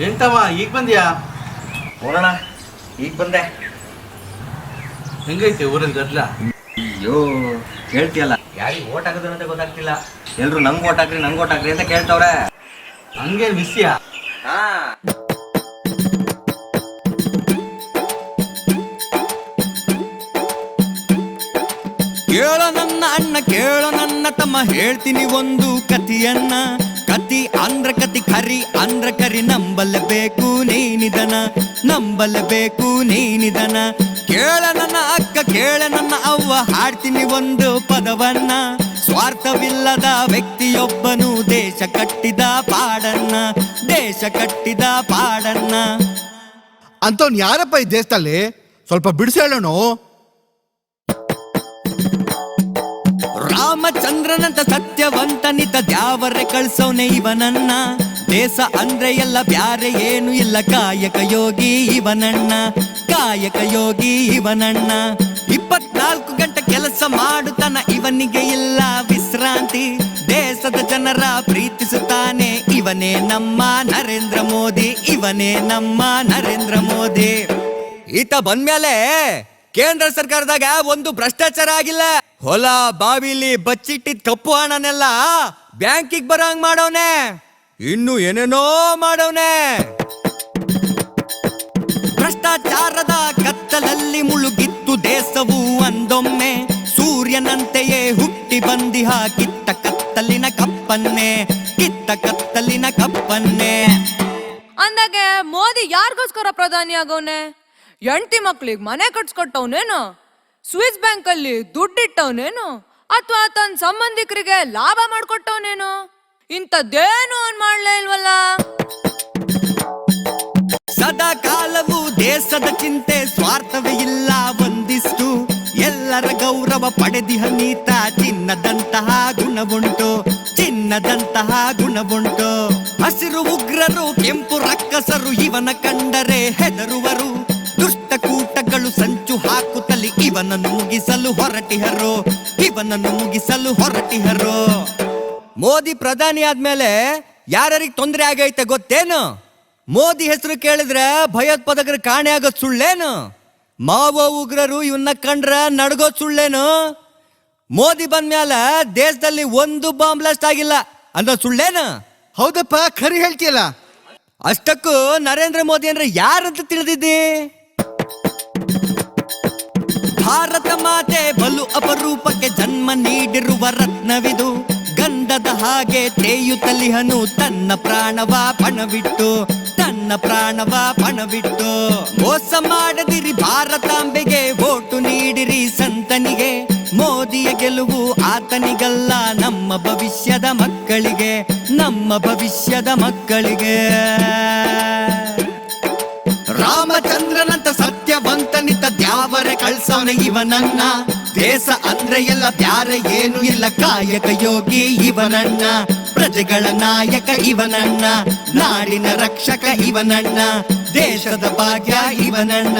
ಎಂತಮ್ಮ ಈಗ ಬಂದ್ಯಾ? ನೋಡೋಣ, ಈಗ ಬಂದೆ. ಹೆಂಗೈತೆ ಊರಿನ ಗದ್ಲ? ಅಯ್ಯೋ ಕೇಳ್ತಿಯಲ್ಲ, ಯಾರಿಗೆ ಓಟ್ ಹಾಕೋದು ಅಂತ ಗೊತ್ತಾಗ್ತಿಲ್ಲ. ಎಲ್ರು ನಂಗೆ ಓಟ್ ಹಾಕ್ರಿ ನಂಗೆ ಓಟ್ ಹಾಕ್ರಿ ಅಂತ ಕೇಳ್ತವ್ರೆ. ಹಂಗೆ ವಿಷಯ. ಕೇಳೋ ನನ್ನ ಅಣ್ಣ, ಕೇಳೋ ನನ್ನ ತಮ್ಮ, ಹೇಳ್ತೀನಿ ಒಂದು ಕಥೆಯನ್ನ. ಕತಿ ಅಂದ್ರ ಕತಿ, ಕರಿ ಅಂದ್ರ ಕರಿ, ನಂಬಲೇಬೇಕು ನೀನಿದನ, ನಂಬಲೇಬೇಕು ನೀನಿದನ. ಕೇಳ ನನ್ನ ಅಕ್ಕ, ಕೇಳ ನನ್ನ ಅವ್ವ, ಹಾಡ್ತೀನಿ ಒಂದು ಪದವನ್ನ. ಸ್ವಾರ್ಥವಿಲ್ಲದ ವ್ಯಕ್ತಿಯೊಬ್ಬನು ದೇಶ ಕಟ್ಟಿದ ಪಾಡನ್ನ, ದೇಶ ಕಟ್ಟಿದ ಪಾಡನ್ನ. ಅಂತವ್ನು ಯಾರಪ್ಪ ಈ ದೇಶದಲ್ಲಿ? ಸ್ವಲ್ಪ ಬಿಡಿಸಿ ಹೇಳೋಣ. ರಾಮಚಂದ್ರನಂತ ಸತ್ಯವಂತನಿದ್ದ ದ್ಯಾವರೆ ಕಳ್ಸೋನೆ ಇವನನ್ನ. ದೇಶ ಅಂದ್ರೆ ಎಲ್ಲ ಬ್ಯಾರೆ ಏನು ಇಲ್ಲ, ಕಾಯಕ ಯೋಗಿ ಇವನಣ್ಣ, ಕಾಯಕ ಯೋಗಿ ಇವನಣ್ಣ. 24 ಗಂಟೆ ಕೆಲಸ ಮಾಡುತ್ತಾನ, ಇವನಿಗೆ ಇಲ್ಲ ವಿಶ್ರಾಂತಿ. ದೇಶದ ಜನರ ಪ್ರೀತಿಸುತ್ತಾನೆ, ಇವನೇ ನಮ್ಮ ನರೇಂದ್ರ ಮೋದಿ, ಇವನೇ ನಮ್ಮ ನರೇಂದ್ರ ಮೋದಿ. ಈತ ಬಂದ್ಮೇಲೆ ಕೇಂದ್ರ ಸರ್ಕಾರದಾಗ ಒಂದು ಭ್ರಷ್ಟಾಚಾರ ಆಗಿಲ್ಲ. ಹೊಲ ಬಾವಿಲಿ ಬಚ್ಚಿಟ್ಟಿದ್ ಕಪ್ಪು ಹಣನೆಲ್ಲ ಬ್ಯಾಂಕಿಗೆ ಬರಂಗ್ ಮಾಡವನೆ, ಇನ್ನು ಏನೇನೋ ಮಾಡವನೆ. ಭ್ರಷ್ಟಾಚಾರದ ಕತ್ತಲಲ್ಲಿ ಮುಳುಗಿತ್ತು ದೇಶವು ಒಂದೊಮ್ಮೆ. ಸೂರ್ಯನಂತೆಯೇ ಹುಟ್ಟಿ ಬಂದಿಹ ಕಿತ್ತ ಕತ್ತಲಿನ ಕಪ್ಪನ್ನೇ, ಕಿತ್ತ ಕತ್ತಲಿನ ಕಪ್ಪನ್ನೇ. ಅಂದಾಗೆ ಮೋದಿ ಯಾರಿಗೋಸ್ಕರ ಪ್ರಧಾನಿ ಆಗವನೆ? ಹೆಂಡತಿ ಮಕ್ಳಿಗೆ ಮನೆ ಕಟ್ಸ್ಕೊಟ್ಟವನೇನು? ಸ್ವಿಸ್ ಬ್ಯಾಂಕ್ ಅಲ್ಲಿ ದುಡ್ಡಿಟ್ಟವನೇನು? ಅಥವಾ ತನ್ನ ಸಂಬಂಧಿಕರಿಗೆ ಲಾಭ ಮಾಡ್ಕೊಟ್ಟವನೇನು? ಇಂಥದ್ದೇನು ಅವ್ನು ಮಾಡ್ಲೇ ಇಲ್ವಲ್ಲ. ಸದಾ ಕಾಲವು ದೇಶದ ಚಿಂತೆ, ಸ್ವಾರ್ಥವೇ ಇಲ್ಲ ಒಂದಿಷ್ಟು. ಎಲ್ಲರ ಗೌರವ ಪಡೆದಿಹ ನೀತ, ಚಿನ್ನದಂತಹ ಗುಣವುಂಟು, ಚಿನ್ನದಂತಹ ಗುಣವುಂಟು. ಹಸಿರು ಉಗ್ರರು ಕೆಂಪು ರಕ್ಕಸರು ಇವನ ಕಂಡರೆ ಹೆದರುವರು. ದುಷ್ಟ ಕೂಟಗಳು ಸಂಚು ಹಾಕುತ್ತಲಿ ಇವನನ್ನು ಮುಗಿಸಲು ಹೊರಟಿಹರು, ಇವನನ್ನು ಮುಗಿಸಲು ಹೊರಟಿಹರು. ಮೋದಿ ಪ್ರಧಾನಿ ಆದ್ಮೇಲೆ ಯಾರಿಗೆ ತೊಂದರೆ ಆಗೈತೆ ಗೊತ್ತೇನು? ಮೋದಿ ಹೆಸರು ಕೇಳಿದ್ರೆ ಭಯೋತ್ಪಾದಕರ ಕಾಣೆ ಆಗೋದ್ ಸುಳ್ಳೇನು? ಮಾವೋ ಉಗ್ರರು ಇವನ್ನ ಕಂಡ್ರ ನಡ್ಗೋದ್ ಸುಳ್ಳೇನು? ಮೋದಿ ಬಂದ್ಮ್ಯಾಲ ದೇಶದಲ್ಲಿ ಒಂದು ಬಾಂಬ್ ಬ್ಲಾಸ್ಟ್ ಆಗಿಲ್ಲ ಅನ್ನೋ ಸುಳ್ಳೇನು? ಹೌದಪ್ಪ, ಖರಿ ಹೇಳ್ತೀಯಲ್ಲ. ಅಷ್ಟಕ್ಕೂ ನರೇಂದ್ರ ಮೋದಿ ಅಂದ್ರೆ ಯಾರಂತ ತಿಳಿದಿದ್ದಿ? ಭಾರತ ಮಾತೆ ಬಲು ಅಪರೂಪಕ್ಕೆ ಜನ್ಮ ನೀಡಿರುವ ರತ್ನವಿದು. ಗಂಧದ ಹಾಗೆ ತೇಯುತ್ತಲಿಹನು ತನ್ನ ಪ್ರಾಣವ ಪಣವಿಟ್ಟು, ತನ್ನ ಪ್ರಾಣವ ಪಣವಿಟ್ಟು. ಮೋಸ ಮಾಡದಿರಿ ಭಾರತಾಂಬೆಗೆ, ವೋಟು ನೀಡಿರಿ ಸಂತನಿಗೆ. ಮೋದಿಯ ಗೆಲುವು ಆತನಿಗಲ್ಲ, ನಮ್ಮ ಭವಿಷ್ಯದ ಮಕ್ಕಳಿಗೆ, ನಮ್ಮ ಭವಿಷ್ಯದ ಮಕ್ಕಳಿಗೆ. ರಾಮಚಂದ್ರನಂತ ಸತ್ಯವಂತನಿದ್ದ ದ್ಯಾವರೆ ಕಳ್ಸವನೆ ಇವನನ್ನ. ದೇಶ ಅಂದ್ರೆ ಎಲ್ಲ ಬ್ಯಾರೆ ಏನು ಇಲ್ಲ, ಕಾಯಕ ಯೋಗಿ ಇವನಣ್ಣ. ಪ್ರಜೆಗಳ ನಾಯಕ ಇವನಣ್ಣ, ನಾಡಿನ ರಕ್ಷಕ ಇವನಣ್ಣ, ದೇಶದ ಭಾಗ್ಯ ಇವನಣ್ಣ.